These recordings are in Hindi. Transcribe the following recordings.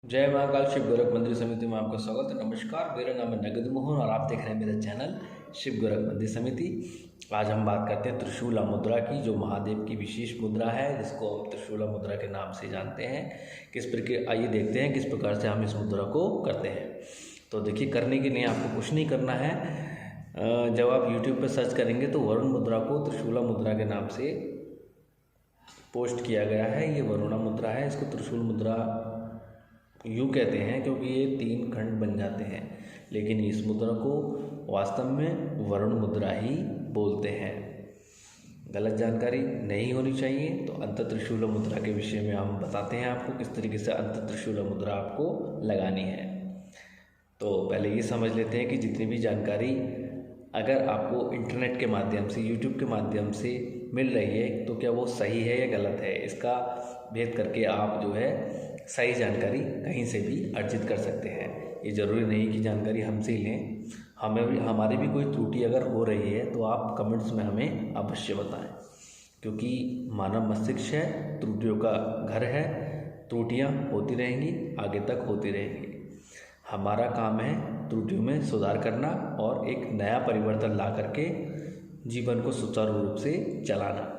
जय महाकाल शिव गोरख मंदिर समिति में आपका स्वागत है। नमस्कार, मेरा नाम है नगद मोहन और आप देख रहे हैं मेरा चैनल शिव गोरख मंदिर समिति। आज हम बात करते हैं त्रिशूला मुद्रा की, जो महादेव की विशेष मुद्रा है, जिसको हम त्रिशूला मुद्रा के नाम से जानते हैं। किस प्रकार, आइए देखते हैं किस प्रकार से हम इस मुद्रा को करते हैं। तो देखिए, करने के लिए आपको कुछ नहीं करना है। जब आप यूट्यूब पर सर्च करेंगे तो वरुण मुद्रा को त्रिशूला मुद्रा के नाम से पोस्ट किया गया है। ये वरुणा मुद्रा है। इसको त्रिशूल मुद्रा यूँ कहते हैं क्योंकि ये 3 खंड बन जाते हैं, लेकिन इस मुद्रा को वास्तव में वरुण मुद्रा ही बोलते हैं। गलत जानकारी नहीं होनी चाहिए। तो अंत त्रिशूल मुद्रा के विषय में हम बताते हैं आपको किस तरीके से अंत त्रिशूल मुद्रा आपको लगानी है। तो पहले ये समझ लेते हैं कि जितनी भी जानकारी अगर आपको इंटरनेट के माध्यम से, यूट्यूब के माध्यम से मिल रही है तो क्या वो सही है या गलत है, इसका भेद करके आप जो है सही जानकारी कहीं से भी अर्जित कर सकते हैं। ये ज़रूरी नहीं कि जानकारी हमसे ही लें। हमारी भी कोई त्रुटि अगर हो रही है तो आप कमेंट्स में हमें अवश्य बताएं, क्योंकि मानव मस्तिष्क है, त्रुटियों का घर है। त्रुटियां होती रहेंगी, आगे तक होती रहेंगी। हमारा काम है त्रुटियों में सुधार करना और एक नया परिवर्तन ला करके जीवन को सुचारू रूप से चलाना।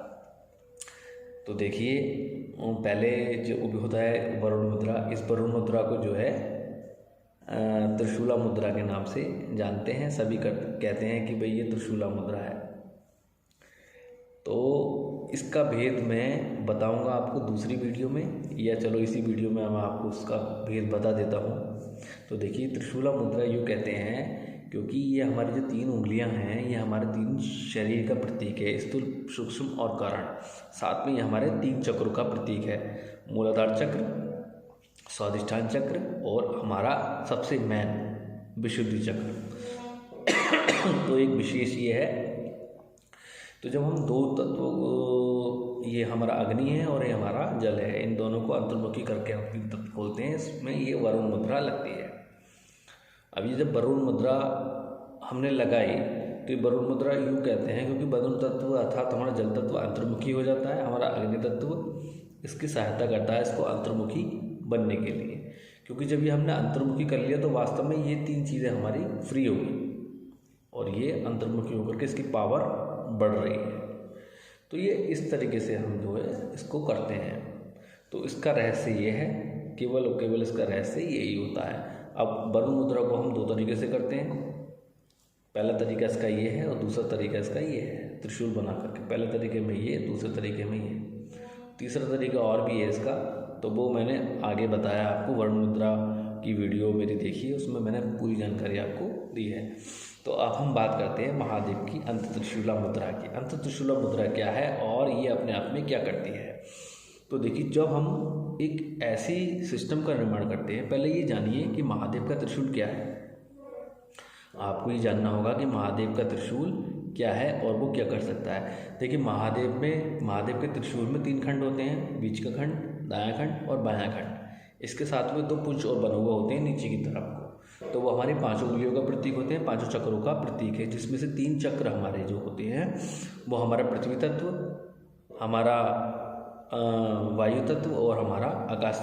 तो देखिए, पहले जो होता है वरुण मुद्रा, इस वरुण मुद्रा को जो है त्रिशूला मुद्रा के नाम से जानते हैं। सभी कहते हैं कि भाई ये त्रिशूला मुद्रा है। तो इसका भेद मैं बताऊंगा आपको दूसरी वीडियो में, या चलो इसी वीडियो में मैं आपको उसका भेद बता देता हूँ। तो देखिए, त्रिशूला मुद्रा यूँ कहते हैं क्योंकि ये हमारी जो 3 उंगलियां हैं, ये हमारे 3 शरीर का प्रतीक है, स्थूल, सूक्ष्म और कारण। साथ में ये हमारे 3 चक्रों का प्रतीक है, मूलाधार चक्र, स्वाधिष्ठान चक्र और हमारा सबसे मेन विशुद्धि चक्र। तो एक विशेष ये है। तो जब हम 2 तत्व, ये हमारा अग्नि है और ये हमारा जल है, इन दोनों को अंतर्मुखी करके हम 3 तत्व खोलते हैं, इसमें ये वरुण मुद्रा लगती है। अब ये जब वरुण मुद्रा हमने लगाई तो ये वरुण मुद्रा यूँ कहते हैं क्योंकि वरुण तत्व अर्थात हमारा जल तत्व अंतर्मुखी हो जाता है, हमारा अग्नि तत्व इसकी सहायता करता है इसको अंतर्मुखी बनने के लिए। क्योंकि जब ये हमने अंतर्मुखी कर लिया तो वास्तव में ये 3 चीज़ें हमारी फ्री हो गई और ये अंतर्मुखी होकर के इसकी पावर बढ़ रही है। तो ये इस तरीके से हम जो है इसको करते हैं। तो इसका रहस्य ये है, केवल इसका रहस्य यही होता है। अब वरुण मुद्रा को हम 2 तरीके से करते हैं। पहला तरीका इसका ये है और दूसरा तरीका इसका ये है, त्रिशूल बना करके। पहले तरीके में ये, दूसरे तरीके में ये, तीसरा तरीका और भी है इसका, तो वो मैंने आगे बताया आपको। वरुण मुद्रा की वीडियो मेरी देखिए, उसमें मैंने पूरी जानकारी आपको दी है। तो अब हम बात करते हैं महादेव की अंत त्रिशूला मुद्रा की। अंत त्रिशूला मुद्रा क्या है और ये अपने आप में क्या करती है। तो देखिए, जब हम एक ऐसी सिस्टम का निर्माण करते हैं, पहले ये जानिए कि महादेव का त्रिशूल क्या है। आपको ये जानना होगा कि महादेव का त्रिशूल क्या है और वो क्या कर सकता है। देखिए, महादेव के त्रिशूल में 3 खंड होते हैं, बीच का खंड, दायां खंड और बायां खंड। इसके साथ में 2 पुंज और बने हुए होते हैं नीचे की तरफ को। तो वो हमारी 5 उंगलियों का प्रतीक होते हैं, 5 चक्रों का प्रतीक है, जिसमें से 3 चक्र हमारे जो होते हैं वो हमारा पृथ्वी तत्व, हमारा वायु तत्व और हमारा आकाश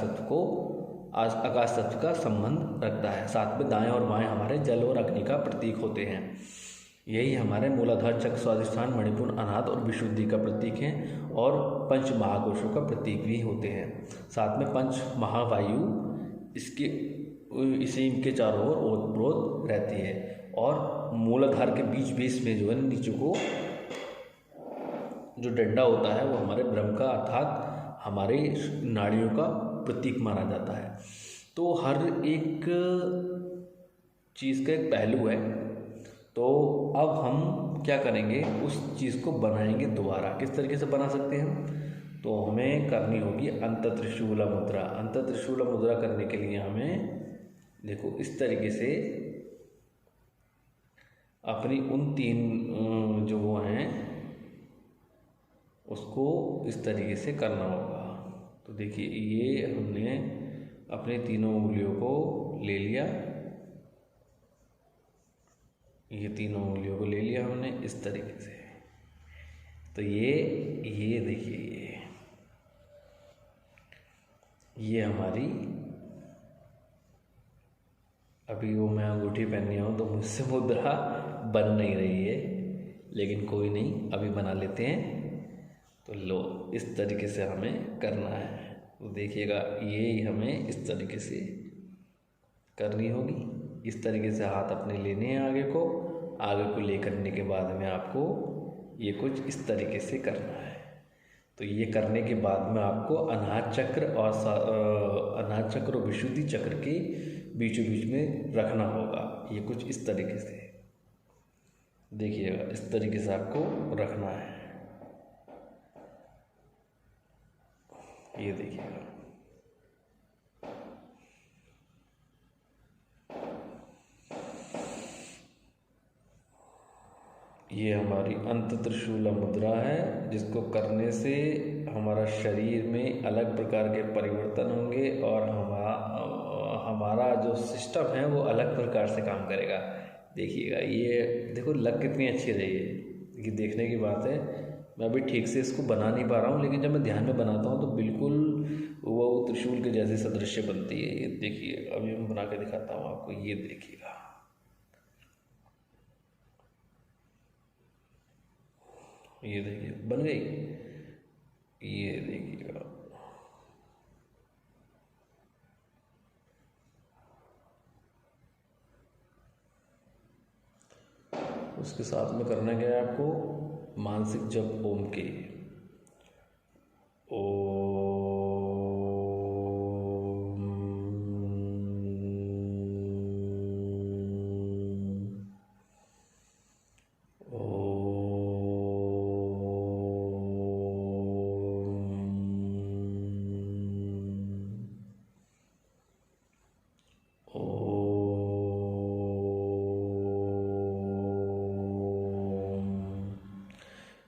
तत्व का संबंध रखता है। साथ में दाएं और बाएं हमारे जल और अग्नि का प्रतीक होते हैं। यही हमारे मूलाधार चक्र, स्वाधिष्ठान, मणिपुर, अनाहत और विशुद्धि का प्रतीक हैं और 5 महाकोशों का प्रतीक भी होते हैं। साथ में 5 महावायु इनके चारों ओर ओतप्रोत रहती है और मूलाधार के बीच में जो है नीचे को जो डंडा होता है वो हमारे ब्रह्म का अर्थात हमारे नाड़ियों का प्रतीक माना जाता है। तो हर एक चीज़ का एक पहलू है। तो अब हम क्या करेंगे, उस चीज़ को बनाएंगे दोबारा। किस तरीके से बना सकते हैं, तो हमें करनी होगी अंत त्रिशूला मुद्रा। अंत त्रिशूला मुद्रा करने के लिए हमें देखो इस तरीके से अपनी उन 3 जो वो हैं उसको इस तरीके से करना होगा। तो देखिए, ये हमने अपने 3 उंगलियों को ले लिया, ये 3 उंगलियों को ले लिया हमने इस तरीके से। तो ये देखिए, ये हमारी अभी वो मैं अंगूठी पहनी हूँ तो मुझसे मुद्रा बन नहीं रही है, लेकिन कोई नहीं, अभी बना लेते हैं। तो लो, इस तरीके से हमें करना है। तो देखिएगा, ये हमें इस तरीके से करनी होगी। इस तरीके से हाथ अपने लेने हैं आगे को ले करने के बाद में आपको ये कुछ इस तरीके से करना है। तो ये करने के बाद में आपको अनाहत चक्र और विशुद्धि चक्र के बीचों बीच में रखना होगा। ये कुछ इस तरीके से देखिएगा, इस तरीके से आपको रखना है। ये देखिएगा, ये हमारी अंत त्रिशूल मुद्रा है, जिसको करने से हमारा शरीर में अलग प्रकार के परिवर्तन होंगे और हमारा जो सिस्टम है वो अलग प्रकार से काम करेगा। देखिएगा, ये देखो लग कितनी अच्छी रही है, ये देखने की बात है। मैं अभी ठीक से इसको बना नहीं पा रहा हूँ, लेकिन जब मैं ध्यान में बनाता हूँ तो बिल्कुल वो त्रिशूल के जैसे सदृश्य बनती है। ये देखिए, अभी मैं बना के दिखाता हूँ आपको, ये देखिएगा, ये देखिए बन गई। ये देखिएगा, उसके साथ में करना क्या है आपको, मानसिक जप ओम के,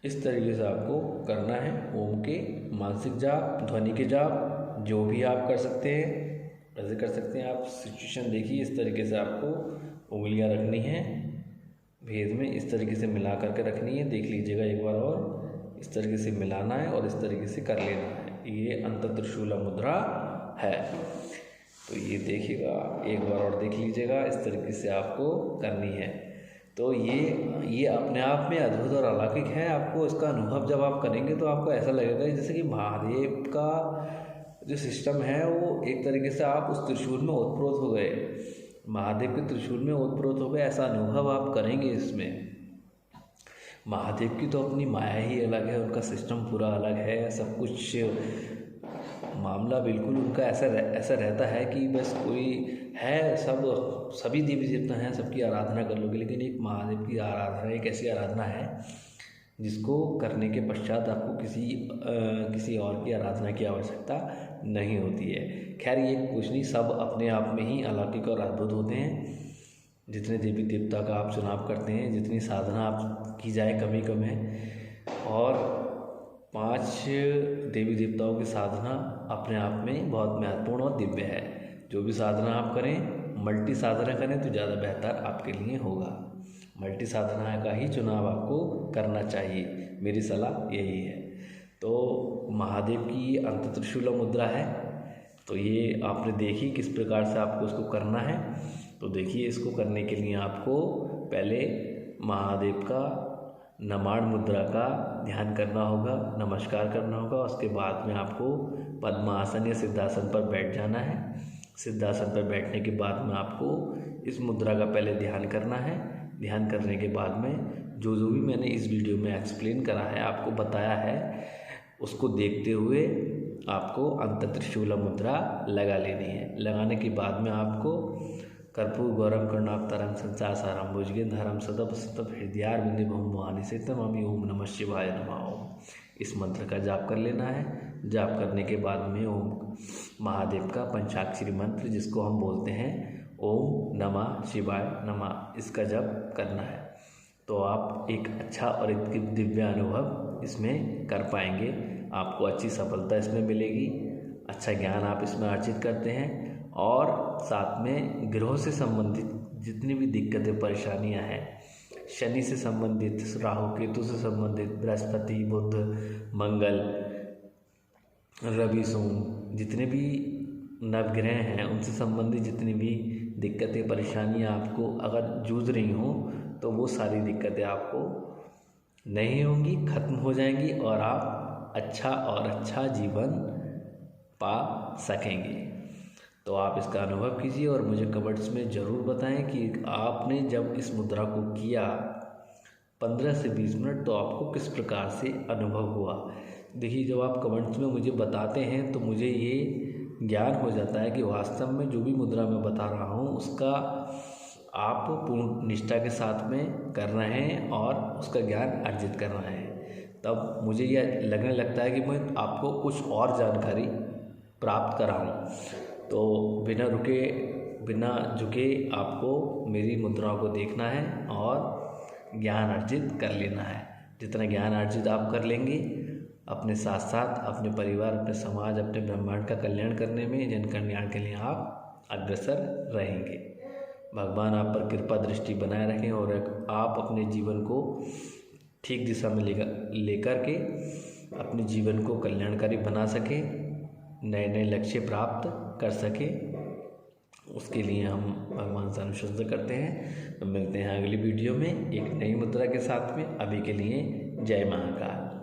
इस तरीके से आपको करना है। ओम के मानसिक जाप, ध्वनि के जाप, जो भी आप कर सकते हैं वैसे कर सकते हैं आप। सिचुएशन देखिए, इस तरीके से आपको उंगलियां रखनी हैं भेद में, इस तरीके से मिला करके रखनी है। देख लीजिएगा एक बार और, इस तरीके से मिलाना है और इस तरीके से कर लेना है। ये अंत त्रिशूल मुद्रा है। तो ये देखिएगा, एक बार और देख लीजिएगा, इस तरीके से आपको करनी है। तो ये अपने आप में अद्भुत और अलौकिक है। आपको इसका अनुभव जब आप करेंगे तो आपको ऐसा लगेगा जैसे कि महादेव का जो सिस्टम है वो एक तरीके से आप उस त्रिशूल में ओतप्रोत हो गए, महादेव के त्रिशूल में ओतप्रोत हो गए, ऐसा अनुभव आप करेंगे इसमें। महादेव की तो अपनी माया ही अलग है, उनका सिस्टम पूरा अलग है, सब कुछ मामला बिल्कुल उनका ऐसा रहता है कि बस कोई है, सभी देवी देवता हैं, सबकी आराधना कर लोगे, लेकिन एक महादेव की आराधना एक ऐसी आराधना है जिसको करने के पश्चात आपको किसी और की आराधना की आवश्यकता नहीं होती है। खैर, ये कुछ नहीं, सब अपने आप में ही अलौकिक और अद्भुत होते हैं। जितने देवी देवता का आप चुनाव करते हैं, जितनी साधना आप की जाए कम ही कम है। और 5 देवी देवताओं की साधना अपने आप में बहुत महत्वपूर्ण और दिव्य है। जो भी साधना आप करें, मल्टी साधना करें तो ज़्यादा बेहतर आपके लिए होगा। मल्टी साधना का ही चुनाव आपको करना चाहिए, मेरी सलाह यही है। तो महादेव की अंत त्रिशूल मुद्रा है, तो ये आपने देखी किस प्रकार से आपको इसको करना है। तो देखिए, इसको करने के लिए आपको पहले महादेव का नमाण मुद्रा का ध्यान करना होगा, नमस्कार करना होगा। उसके बाद में आपको पद्मासन या सिद्धासन पर बैठ जाना है। सिद्धासन पर बैठने के बाद में आपको इस मुद्रा का पहले ध्यान करना है। ध्यान करने के बाद में जो भी मैंने इस वीडियो में एक्सप्लेन करा है, आपको बताया है, उसको देखते हुए आपको अंत त्रिशूल मुद्रा लगा लेनी है। लगाने के बाद में आपको कर्पूर गौरम कर्णावतारम संसार सारम भुजगेंद्रहरम सदा सतत हृदयारविंदे भवमोहानि सेतमामि ओम नमः शिवाय नमः ओम। इस मंत्र का जाप कर लेना है। जाप करने के बाद में ओम महादेव का पंचाक्षरी मंत्र, जिसको हम बोलते हैं ओम नमः शिवाय नमः, इसका जप करना है। तो आप एक अच्छा और एक दिव्य अनुभव इसमें कर पाएंगे। आपको अच्छी सफलता इसमें मिलेगी, अच्छा ज्ञान आप इसमें अर्जित करते हैं। और साथ में ग्रहों से संबंधित जितनी भी दिक्कतें परेशानियां हैं, शनि से संबंधित, राहु केतु से संबंधित, बृहस्पति बुध मंगल रवि सोम, जितने भी नवग्रह हैं उनसे संबंधित जितनी भी दिक्कतें परेशानियां आपको अगर जूझ रही हों तो वो सारी दिक्कतें आपको नहीं होंगी, ख़त्म हो जाएंगी और आप अच्छा और अच्छा जीवन पा सकेंगे। तो आप इसका अनुभव कीजिए और मुझे कमेंट्स में ज़रूर बताएं कि आपने जब इस मुद्रा को किया 15 से 20 मिनट तो आपको किस प्रकार से अनुभव हुआ। देखिए, जब आप कमेंट्स में मुझे बताते हैं तो मुझे ये ज्ञान हो जाता है कि वास्तव में जो भी मुद्रा मैं बता रहा हूँ उसका आप पूर्ण निष्ठा के साथ में कर रहे हैं और उसका ज्ञान अर्जित कर रहे हैं। तब मुझे यह लगने लगता है कि मैं आपको कुछ और जानकारी प्राप्त कराऊं। तो बिना रुके बिना झुके आपको मेरी मुद्राओं को देखना है और ज्ञान अर्जित कर लेना है। जितना ज्ञान अर्जित आप कर लेंगे अपने साथ साथ अपने परिवार, अपने समाज, अपने ब्रह्मांड का कल्याण करने में, जन कल्याण के लिए आप अग्रसर रहेंगे। भगवान आप पर कृपा दृष्टि बनाए रखें और आप अपने जीवन को ठीक दिशा में लेकर के अपने जीवन को कल्याणकारी बना सकें, नए नए लक्ष्य प्राप्त कर सकें। उसके लिए हम भगवान से अनुशंसा करते हैं। तो मिलते हैं अगली वीडियो में एक नई मुद्रा के साथ में। अभी के लिए जय महाकाल।